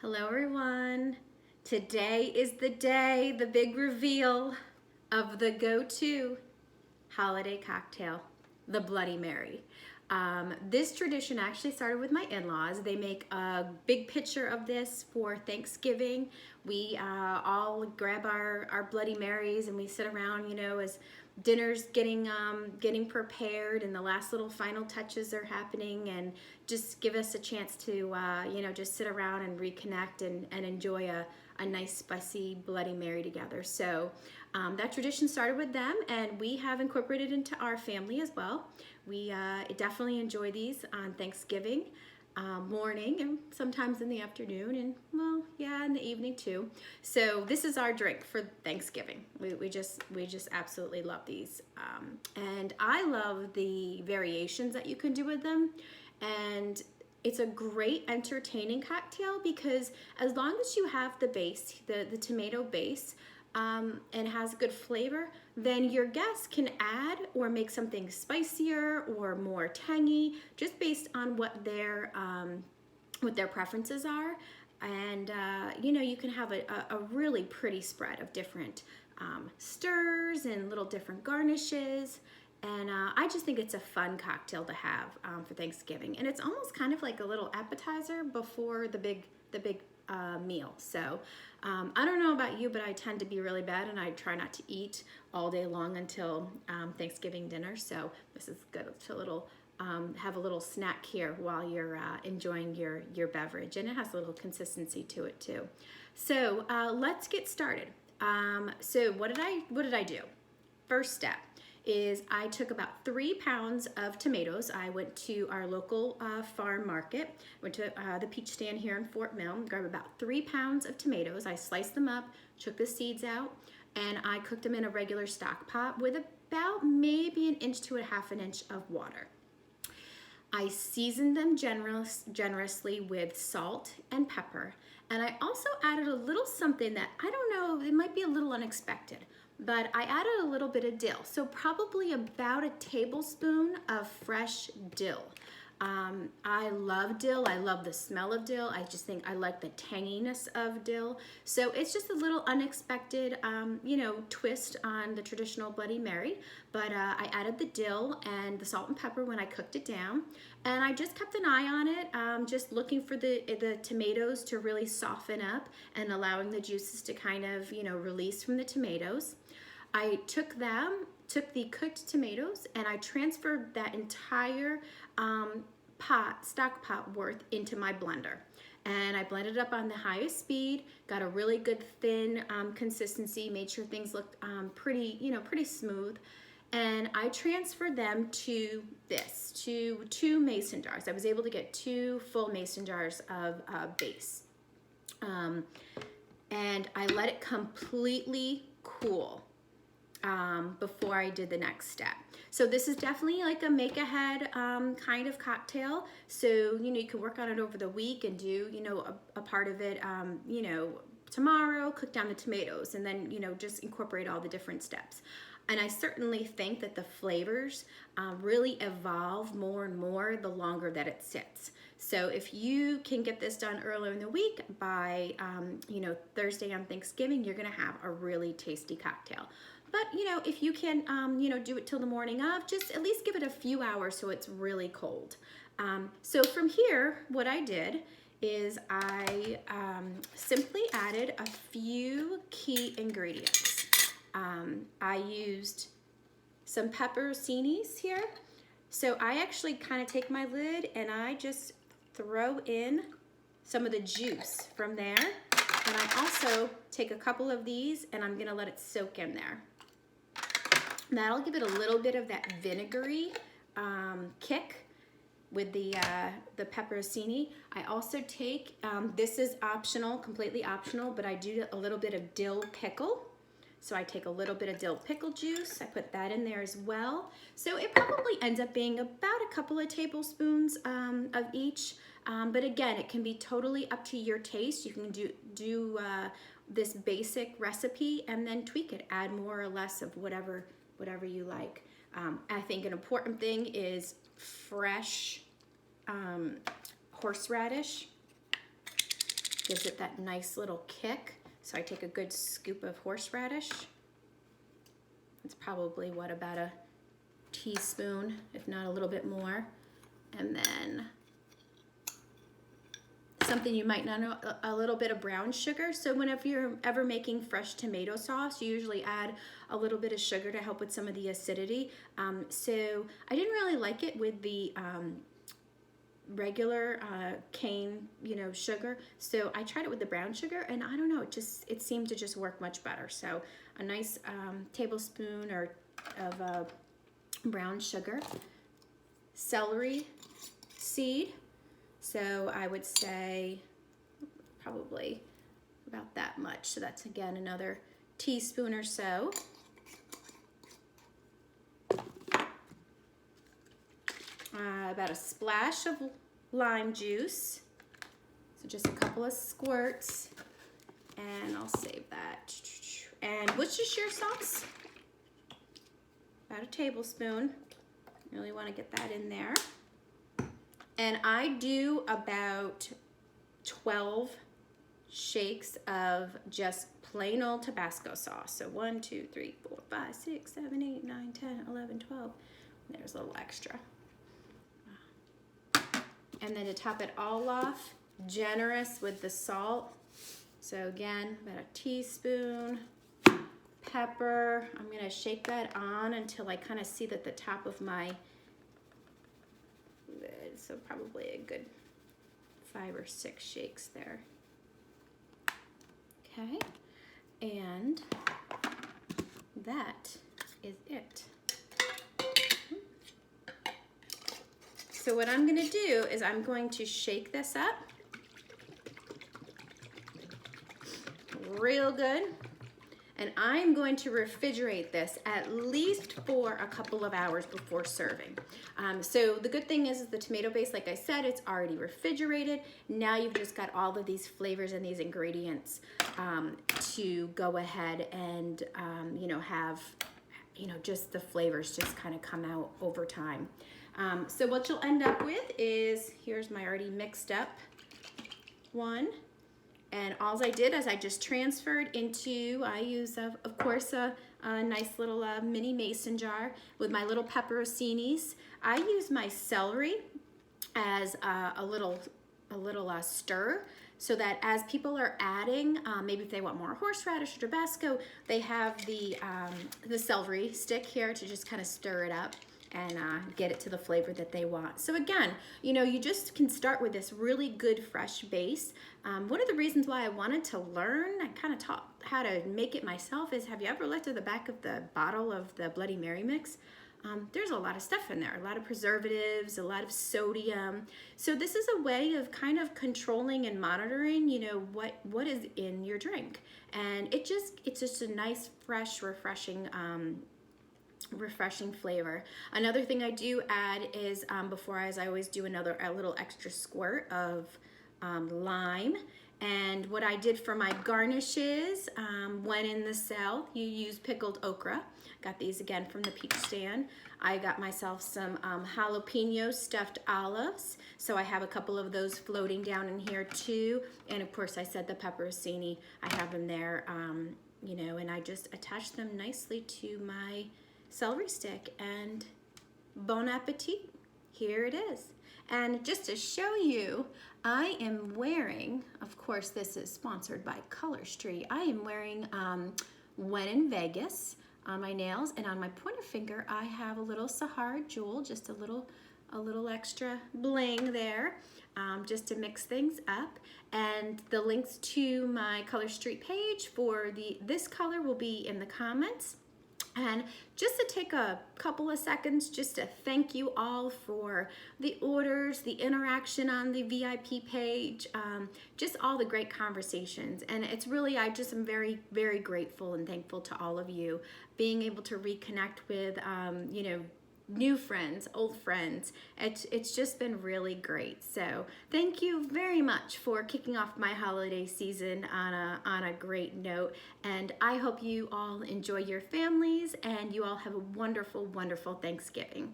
Hello everyone. Today is the day, the big reveal of the go-to holiday cocktail, the Bloody Mary. This tradition actually started with my in-laws. They make a big pitcher of this for Thanksgiving. We all grab our Bloody Marys and we sit around, as dinner's getting prepared and the last little final touches are happening, and just give us a chance to just sit around and reconnect and enjoy a nice spicy Bloody Mary together. So that tradition started with them, and we have incorporated into our family as well. We definitely enjoy these on Thanksgiving morning and sometimes in the afternoon, and in the evening too. So this is our drink for Thanksgiving. We just absolutely love these, and I love the variations that you can do with them. And it's a great entertaining cocktail because as long as you have the base, the tomato base, and has good flavor, then your guests can add or make something spicier or more tangy, just based on what their preferences are. And you can have a really pretty spread of different stirs and little different garnishes. And I just think it's a fun cocktail to have for Thanksgiving, and it's almost kind of like a little appetizer before the big meal. So I don't know about you, but I tend to be really bad, and I try not to eat all day long until Thanksgiving dinner. So this is good to have a little snack here while you're enjoying your beverage, and it has a little consistency to it too. So let's get started. So what did I do? First step is I took about 3 pounds of tomatoes. I went to our local farm market, went to the peach stand here in Fort Mill, grabbed about 3 pounds of tomatoes. I sliced them up, took the seeds out, and I cooked them in a regular stock pot with about maybe 1 inch to 1/2 inch of water. I seasoned them generously with salt and pepper, and I also added a little something that I don't know, it might be a little unexpected, but I added a little bit of dill. So probably about a tablespoon of fresh dill. I love dill. I love the smell of dill. I just think I like the tanginess of dill. So it's just a little unexpected, twist on the traditional Bloody Mary. But I added the dill and the salt and pepper when I cooked it down. And I just kept an eye on it, just looking for the tomatoes to really soften up and allowing the juices to kind of, release from the tomatoes. I took the cooked tomatoes, and I transferred that entire stock pot worth into my blender. And I blended it up on the highest speed, got a really good thin consistency, made sure things looked pretty smooth. And I transferred them to 2 mason jars. I was able to get 2 full mason jars of base. And I let it completely cool before I did the next step. So this is definitely like a make ahead kind of cocktail. So, you can work on it over the week and do, a part of it, tomorrow, cook down the tomatoes, and then, just incorporate all the different steps. And I certainly think that the flavors really evolve more and more the longer that it sits. So if you can get this done earlier in the week, by Thursday on Thanksgiving, you're gonna have a really tasty cocktail. But if you can do it till the morning of, just at least give it a few hours so it's really cold. So from here, what I did is I simply added a few key ingredients. I used some pepperoncinis here. So I actually kind of take my lid and I just throw in some of the juice from there. And I also take a couple of these and I'm gonna let it soak in there. That'll give it a little bit of that vinegary kick with the pepperoncini. I also take, this is optional, completely optional, but I do a little bit of dill pickle. So I take a little bit of dill pickle juice, I put that in there as well. So it probably ends up being about a couple of tablespoons of each. But again, it can be totally up to your taste. You can do this basic recipe and then tweak it, add more or less of whatever you like. I think an important thing is fresh horseradish. Gives it that nice little kick. So I take a good scoop of horseradish. It's probably, what, about a teaspoon, if not a little bit more. And then something you might not know, a little bit of brown sugar. So whenever you're ever making fresh tomato sauce, you usually add a little bit of sugar to help with some of the acidity. So I didn't really like it with the regular cane, sugar. So I tried it with the brown sugar, and I don't know, it seemed to just work much better. So a nice tablespoon of brown sugar, celery seed. So I would say probably about that much. So that's, again, another teaspoon or so. About a splash of lime juice. So just a couple of squirts. And I'll save that. And Worcestershire sauce. About a tablespoon. Really want to get that in there. And I do about 12 shakes of just plain old Tabasco sauce. So 1, 2, 3, 4, 5, 6, 7, 8, 9, 10, 11, 12. There's a little extra. And then to top it all off, generous with the salt. So again, about a teaspoon. Pepper. I'm going to shake that on until I kind of see that the top of my, so probably a good 5 or 6 shakes there. Okay, and that is it. So what I'm gonna do is I'm going to shake this up real good. And I'm going to refrigerate this at least for a couple of hours before serving. So the good thing is the tomato base, like I said, it's already refrigerated. Now you've just got all of these flavors and these ingredients to go ahead and have just the flavors just kind of come out over time. So what you'll end up with is, here's my already mixed up one. And all I did is I just transferred into, I use, of course, a nice little mini mason jar with my little pepperoncinis. I use my celery as a little stir, so that as people are adding, maybe if they want more horseradish or Tabasco, they have the celery stick here to just kind of stir it up and get it to the flavor that they want. So again, you just can start with this really good fresh base. One of the reasons why I wanted to learn, I kind of taught how to make it myself, is have you ever looked at the back of the bottle of the Bloody Mary mix? There's a lot of stuff in there, a lot of preservatives, a lot of sodium. So this is a way of kind of controlling and monitoring, what is in your drink. And it's just a nice, fresh, refreshing flavor. Another thing I do add is before, as I always do, a little extra squirt of lime. And what I did for my garnishes, when in the South, you use pickled okra. Got these again from the peach stand. I got myself some jalapeno stuffed olives. So I have a couple of those floating down in here too. And of course I said the pepperoncini, I have them there, and I just attach them nicely to my celery stick, and bon appetit. Here it is. And just to show you, I am wearing, of course this is sponsored by Color Street, I am wearing When in Vegas on my nails, and on my pointer finger I have a little Sahara jewel, just a little extra bling there, just to mix things up. And the links to my Color Street page for this color will be in the comments. And just to take a couple of seconds just to thank you all for the orders, the interaction on the VIP page, just all the great conversations. And it's really, I just am very, very grateful and thankful to all of you being able to reconnect with, new friends, old friends. It's just been really great. So thank you very much for kicking off my holiday season on a great note. And I hope you all enjoy your families and you all have a wonderful, wonderful Thanksgiving.